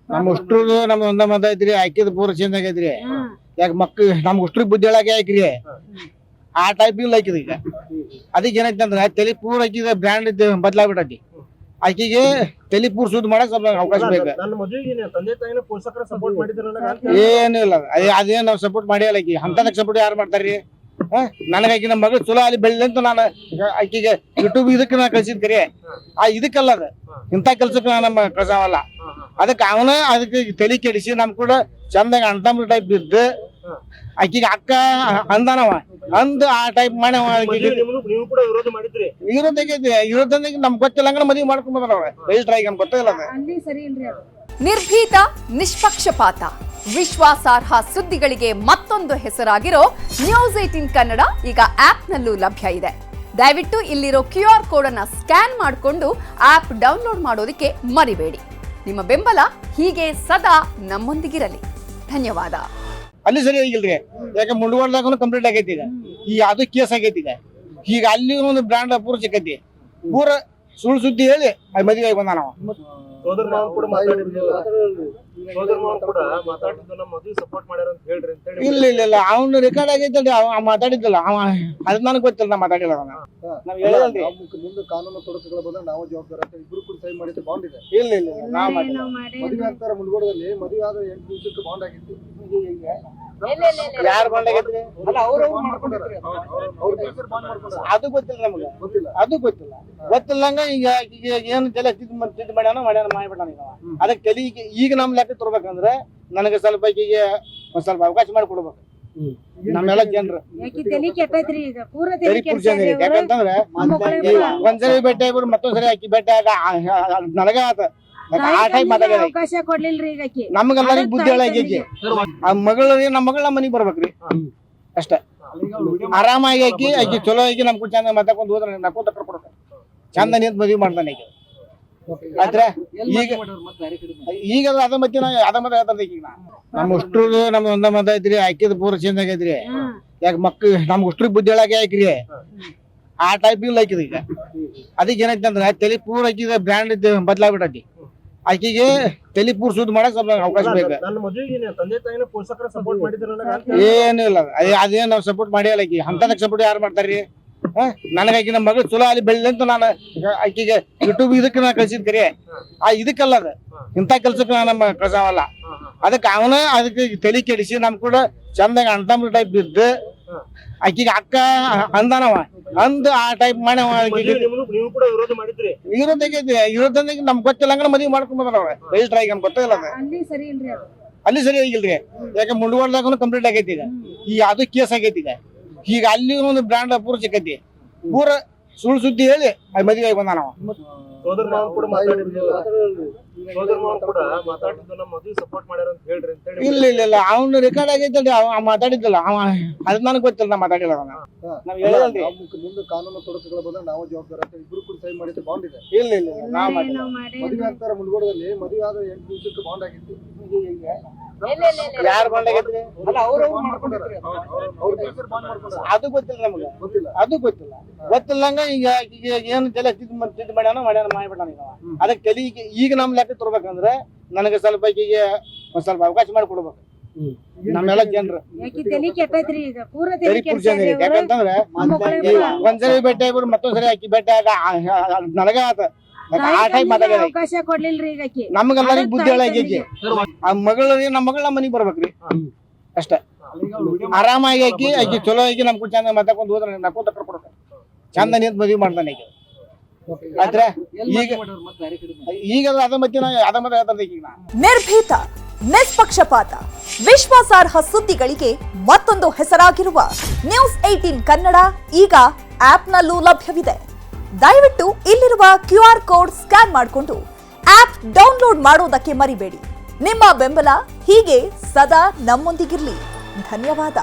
ನಮ್ಮ ಉಷ್ಟ್ರದು ನಮ್ದು ಒಂದ ಮತ ಐತ್ರಿ ಹಾಕಿದ ಪೂರ ಚೇಂಜ್ ಆಗೈತ್ರಿ. ಯಾಕ ಮಕ್ಳು ನಮ್ಗೆ ಉಷ್ಟ್ರಿಗೆ ಬುದ್ಧಿ ಹೇಳಕ್ಕೆ ಹಾಕ್ರಿ ಆ ಟೈಪ್ ಇಲ್ಲ ಹಾಕಿದ ಈಗ. ಅದಕ್ಕೆ ಏನೈತಿ ಅಂದ್ರೆ ತಲೆ ಪೂರ ಹಾಕಿದ ಬ್ರ್ಯಾಂಡ್ ಬದಲಾಗ್ಬಿಟ್ಟೈತಿ. ಆಕಿಗೆ ತಲೆ ಪೂರ್ ಸುದ್ದಿ ಮಾಡಕ್ ಸ್ವಲ್ಪ ಅವಕಾಶ ಬೇಕು. ಏನು ಇಲ್ಲ ಅದೇನ್ ನಾವ್ ಸಪೋರ್ಟ್ ಮಾಡಿಯಲ್ಲ ಆಕಿ ಅಂತದಕ್ ಸಪೋರ್ಟ್ ಯಾರು ಮಾಡ್ತಾರ್ರಿ? ನನಗಾಗಿ ನಮ್ಮ ಮಗಳು ಚಲೋ ಅಲ್ಲಿ ಬೆಳ್ಳಿ ಅಂತ ನಾನು ಆಕಿಗೆ ಯೂಟ್ಯೂಬ್ ಇದಕ್ಕೆ ನಾ ಕಳ್ಸಿದ್ ಕರಿ ಇದಕ್ಕಲ್ಲ ಅದ ಇಂಥ ಕೆಲ್ಸಕ್ಕೆ ನಮ್ಮ ಕಳ್ಸಾವಲ್ಲ. ಅದಕ್ಕೆ ಅವನ ಅದಕ್ಕೆ ತಲೆ ಕೆಡಿಸಿ ನಮ್ ಕೂಡ ಚಂದಾಗ ಅಣ್ತಂಬ್ರ ಟೈಪ್ ಇದ್ದು ಆಕಿಗೆ ಅಕ್ಕ ಅಂದಾನವ ಅಂದ್ ಆ ಟೈಪ್ ಮಾಡಿ ವಿರೋಧ ನಮ್ಗೆ ಗೊತ್ತಿಲ್ಲ ಹಂಗ ಮದುವೆ ಮಾಡ್ಕೊಂಡ್ ಬಂದ್ರ ರಜಿಸ್ಟರ್ ಆಗಿ ನಮ್ಗೆ ಗೊತ್ತಿಲ್ಲ ಅದ. ನಿರ್ಭೀತ, ನಿಷ್ಪಕ್ಷಪಾತ, ವಿಶ್ವಾಸಾರ್ಹ ಸುದ್ದಿಗಳಿಗೆ ಮತ್ತೊಂದು ಹೆಸರಾಗಿರೋ ನ್ಯೂಸ್ 18 ಕನ್ನಡ ಈಗ ಆಪ್ನಲ್ಲೂ ಲಭ್ಯ ಇದೆ. ದಯವಿಟ್ಟು ಇಲ್ಲಿರೋ QR ಕೋಡ್ ಅನ್ನ ಸ್ಕ್ಯಾನ್ ಮಾಡಿಕೊಂಡು ಆಪ್ ಡೌನ್ಲೋಡ್ ಮಾಡೋದಕ್ಕೆ ಮರಿಬೇಡಿ. ನಿಮ್ಮ ಬೆಂಬಲ ಹೀಗೆ ಸದಾ ನಮ್ಮೊಂದಿಗಿರಲಿ. ಧನ್ಯವಾದ. ಅಲ್ಲಿ ಸರಿ ಆಗಿಲ್ರಿ, ಯಾಕೆ ಮುಂಡಗೋಳದಾಗ ಕಂಪ್ಲೀಟ್ ಆಗೈತಿ ಈಗ. ಈಗ ಅದು ಕೇಸ್ ಆಗೈತಿ ಈಗ ಅಲ್ಲಿ ಒಂದು ಬ್ರ್ಯಾಂಡ್ ಪೂರ ಸಿಕ್ಕೈತಿ. ಪೂರ ಸುಳ್ಳು ಸುದ್ದಿ ಹೇಳಿ ಮದುವೆ ಆಗಿ ಬಂದ ನಾವು. ಇಲ್ಲ ಅವ್ನು ರೆಕಾರ್ಡ್ ಆಗೈತಲ್ರಿ, ಅವ ಮಾತಾಡಿದ್ದಲ್ಲ ಅವ ಅದ್ ನನಗ್ ಗೊತ್ತಿಲ್ಲ. ನಾ ಮಾತಾಡಿಲ್ಲ ನಾವ್ ಹೇಳಲ್ರಿ. ಕಾನೂನು ತೊಡಕುಗಳ ಬಂದ್ರೆ ನಾವು ಜವಾಬ್ದಾರಿ ಅಂತ ಇಬ್ರು ಕೂಡ ಸಹಿ ಮಾಡಿದ್ದು ಬಾಂಡ್ ಇದೆ. ಇಲ್ಲ ನಾವ್ ಮದುವೆ ಆಗ್ತಾರ ಮುಂಡಗೋಡದಲ್ಲಿ ಮದುವೆ ಆದ 8 ದಿವಸಕ್ಕೆ ಬಾಂಡ್ ಆಗಿತ್ತು. ಯಾರು ಬಾಂಡ್ ಆಗೈತ್ರಿ? ಅದು ಗೊತ್ತಿಲ್ಲ ನಮ್ಗೆ, ಅದು ಗೊತ್ತಿಲ್ಲಂಗ ಈಗ ಏನ್ ತಲೆ ಚಿತ್ ಮಾಡ್ಯಾನ ಮಾಡ್ಬಿಟ್ಟಾನ ಈಗ. ಅದಕ್ಕೆ ತಲೆ ಈಗ ನಮ್ ಲೆಕ್ಕ ತರ್ಬೇಕಂದ್ರೆ ನನಗೆ ಸ್ವಲ್ಪ ಈಗೀಗ ಒಂದ್ ಸ್ವಲ್ಪ ಅವಕಾಶ ಮಾಡಿ ಕೊಡ್ಬೇಕು ನಮ್ಮೆಲ್ಲ ಜನರು. ಯಾಕಂತಂದ್ರೆ ಒಂದ್ಸರಿ ಭೇಟಿ ಆಗ್ಬಿಟ್ಟು ಮತ್ತೊಂದ್ಸರಿ ಆಕಿ ಭೇಟಿ ಆಗ ನನಗ ಆತ ಆ ಟೈಪ್ ಮಾತಾಡ್ಯಾರ. ನಮ್ಗೆಲ್ಲರಿಗೂ ಬುದ್ಧಿ ಹೇಳಾಕಿ ಆ ಮಗಳು ನಮ್ಮ ಮಗಳ ಮನಿಗ್ ಬರ್ಬೇಕ್ರಿ ಅಷ್ಟ. ಆರಾಮಾಗಿ ಆಕಿ ಚಲೋ ಆಗಿ ನಮ್ ಕೂಡ ಚಂದ ಮಾತಾಡ್ಕೊಂಡು ಹೋದ್ರೆ ನಕ್ಕೊಂತ ಕೊಡ್ಬೇಕು. ಚಂದ ನಿಂತ ಮದ್ವಿ ಮಾಡ್ತಾನೆ ಈಗ. ಆದ್ರೆ ಈಗ ಅದ ಮತ್ತೆ ಹೇಳ್ತಾರೆ ಈಗ ನಮ್ಮ ಉಷ್ಟ್ರದು ನಮ್ದು ಒಂದ ಮತ ಐತ್ರಿ ಹಾಕಿದ ಪೂರ ಚೇಂಜ್ ಆಗೈತ್ರಿ. ಯಾಕ ಮಕ್ಳು ನಮ್ಗೆ ಉಷ್ಟ್ರಿಗೆ ಬುದ್ಧಿ ಹೇಳಕ್ಕೆ ಹಾಕ್ರಿ ಆ ಟೈಪ್ ಇಲ್ಲ ಹಾಕಿದ ಈಗ. ಅದಕ್ಕೆ ಏನೈತಿ ಅಂದ್ರೆ ತಲೆ ಪೂರ ಹಾಕಿದ ಬ್ರ್ಯಾಂಡ್ ಬದಲಾಗ್ಬಿಟ್ಟೈತಿ. ಆಕಿಗೆ ತಲೆ ಪೂರ್ ಸುದ್ದಿ ಮಾಡಕ್ ಸ್ವಲ್ಪ ಅವಕಾಶ ಬೇಕು. ಏನು ಇಲ್ಲ ಅದೇನ್ ನಾವ್ ಸಪೋರ್ಟ್ ಮಾಡಿಯಲ್ಲ ಆಕಿ ಅಂತದಕ್ ಸಪೋರ್ಟ್ ಯಾರು ಮಾಡ್ತಾರ್ರಿ? ನನಗಾಗಿ ನಮ್ಮ ಮಗಳು ಚಲೋ ಅಲ್ಲಿ ಬೆಳ್ಳಿ ಅಂತ ನಾನು ಆಕಿಗೆ ಯೂಟ್ಯೂಬ್ ಇದಕ್ಕೆ ನಾ ಕಳ್ಸಿದ್ ಕರಿ ಇದಕ್ಕಲ್ಲ ಅದ ಇಂಥ ಕೆಲ್ಸಕ್ಕೆ ನಮ್ಮ ಕಳ್ಸಾವಲ್ಲ. ಅದಕ್ಕೆ ಅವನ ಅದಕ್ಕೆ ತಲೆ ಕೆಡಿಸಿ ನಮ್ ಕೂಡ ಚಂದಾಗ ಅಣ್ತಂಬ್ರ ಟೈಪ್ ಇದ್ದು ಆಕಿಗೆ ಅಕ್ಕ ಅಂದಾನವ ಅಂದ್ ಆ ಟೈಪ್ ಮಾಡಿ ವಿರೋಧ ನಮ್ಗೆ ಗೊತ್ತಿಲ್ಲ ಹಂಗ ಮದುವೆ ಮಾಡ್ಕೊಂಡ್ ಬಂದ್ರ ರಜಿಸ್ಟರ್ ಆಗಿ ನಮ್ಗೆ ಗೊತ್ತಿಲ್ಲ ಅದ. ಅಲ್ಲಿ ಸರಿ ಆಗಿಲ್ರಿ, ಯಾಕೆ ಮುಂಡಗೋಳದಾಗ ಕಂಪ್ಲೀಟ್ ಆಗೈತಿ ಈಗ ಅದು ಕೇಸ್ ಆಗೈತಿ ಈಗ ಅಲ್ಲಿ ಒಂದು ಬ್ರ್ಯಾಂಡ್ ಪೂರ ಸಿಕ್ಕೈತಿ. ಪೂರ ಸುಳ್ಳು ಸುದ್ದಿ ಹೇಳಿ ಮದುವೆ ಆಗಿ ಬಂದ ನಾವು. ಇಲ್ಲ ಅವ್ನು ರೆಕಾರ್ಡ್ ಆಗೈತಲ್ರಿ, ಅವ ಮಾತಾಡಿದ್ದಲ್ಲ ಅವ ಅದ್ ನನಗ್ ಗೊತ್ತಿಲ್ಲ. ನಾ ಮಾತಾಡಿಲ್ಲ ನಾವ್ ಹೇಳಲ್ರಿ. ಕಾನೂನು ತೊಡಕುಗಳ ಬಂದ್ರೆ ನಾವು ಜವಾಬ್ದಾರಿ ಅಂತ ಇಬ್ರು ಕೂಡ ಸಹಿ ಮಾಡಿದ್ದು ಬಾಂಡ್ ಇದೆ. ಇಲ್ಲ ನಾವ್ ಮದುವೆ ಆಗ್ತಾರ ಮುಂಡಗೋಡದಲ್ಲಿ ಮದುವೆ ಆದ 8 ದಿವಸಕ್ಕೆ ಬಾಂಡ್ ಆಗಿತ್ತು. ಯಾರು ಬಾಂಡ್ ಆಗೈತ್ರಿ? ಅದು ಗೊತ್ತಿಲ್ಲ ನಮ್ಗೆ, ಅದು ಗೊತ್ತಿಲ್ಲಂಗ ಈಗ ಏನ್ ತಲೆ ಚಿತ್ ಮಾಡ್ಯಾನ ಮಾಡ್ಬಿಟ್ಟಾನ ಈಗ. ಅದಕ್ಕೆ ತಲೆ ಈಗ ನಮ್ ಲೆಕ್ಕ ತರ್ಬೇಕಂದ್ರೆ ನನಗೆ ಸ್ವಲ್ಪ ಈಗೀಗ ಒಂದ್ ಸ್ವಲ್ಪ ಅವಕಾಶ ಮಾಡಿ ಕೊಡ್ಬೇಕು ನಮ್ಮೆಲ್ಲ ಜನರು. ಯಾಕಂತಂದ್ರೆ ಒಂದ್ಸರಿ ಭೇಟಿ ಆಗ್ಬಿಟ್ಟು ಮತ್ತೊಂದ್ಸರಿ ಆಕಿ ಭೇಟಿ ಆಗ ನನಗ ಆತ ಆ ಟೈಪ್ ಮಾತಾಡ್ಯಾರ. ನಮ್ಗೆಲ್ಲರಿಗೂ ಬುದ್ಧಿ ಹೇಳಾಕಿ ಆ ಮಗಳು ನಮ್ಮ ಮಗಳ ಮನಿಗ್ ಬರ್ಬೇಕ್ರಿ ಅಷ್ಟ. ಆರಾಮಾಗಿ ಆಕಿ ಚಲೋ ಆಗಿ ನಮ್ ಕೂಡ ಚಂದ ಮಾತಾಡ್ಕೊಂಡು ಹೋದ್ರೆ ನಕ್ಕೊಂತ ಕೊಡ್ಬೇಕು. ಚಂದ ನಿಂತ ಮದ್ವಿ ಮಾಡ್ತಾನೆ ಈಗ. ಆದ್ರೆ ಈಗ ಅದ ಮತ್ತೆ ಹೇಳ್ತಾರೆ ಈಗ. ನಿರ್ಭೀತ, ನಿಷ್ಪಕ್ಷಪಾತ, ವಿಶ್ವಾಸಾರ್ಹ ಸುದ್ದಿಗಳಿಗೆ ಮತ್ತೊಂದು ಹೆಸರಾಗಿರುವ ನ್ಯೂಸ್ 18 ಕನ್ನಡ ಈಗ ಆಪ್ನಲ್ಲೂ ಲಭ್ಯವಿದೆ. ದಯವಿಟ್ಟು ಇಲ್ಲಿರುವ QR ಕೋಡ್ ಸ್ಕ್ಯಾನ್ ಮಾಡಿಕೊಂಡು ಆಪ್ ಡೌನ್ಲೋಡ್ ಮಾಡೋದಕ್ಕೆ ಮರಿಬೇಡಿ. ನಿಮ್ಮ ಬೆಂಬಲ ಹೀಗೆ ಸದಾ ನಮ್ಮೊಂದಿಗಿರಲಿ. ಧನ್ಯವಾದ.